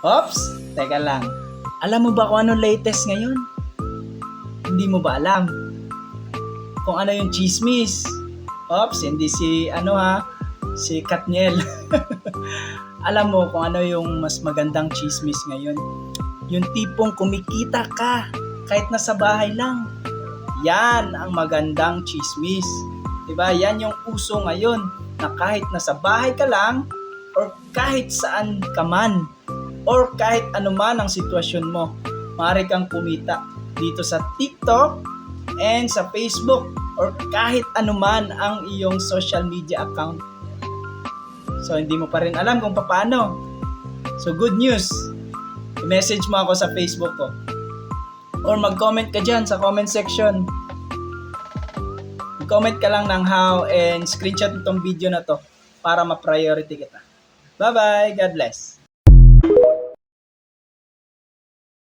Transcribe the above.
Ops, teka lang. Alam mo ba kung ano latest ngayon? Hindi mo ba alam? Kung ano yung chismis? Ops, hindi si Katniel. Alam mo kung ano yung mas magandang chismis ngayon? Yung tipong kumikita ka kahit nasa bahay lang. Yan ang magandang chismis. Diba? Yan yung uso ngayon na kahit nasa bahay ka lang or kahit saan ka man or kahit anuman ang sitwasyon mo, maaari kang kumita dito sa TikTok and sa Facebook or kahit anuman ang iyong social media account. So hindi mo pa rin alam kung paano. So good news. I-message mo ako sa Facebook ko. Or mag-comment ka dyan sa comment section. Mag-comment ka lang ng how and screenshot itong video na to para ma-priority kita. Bye-bye. God bless.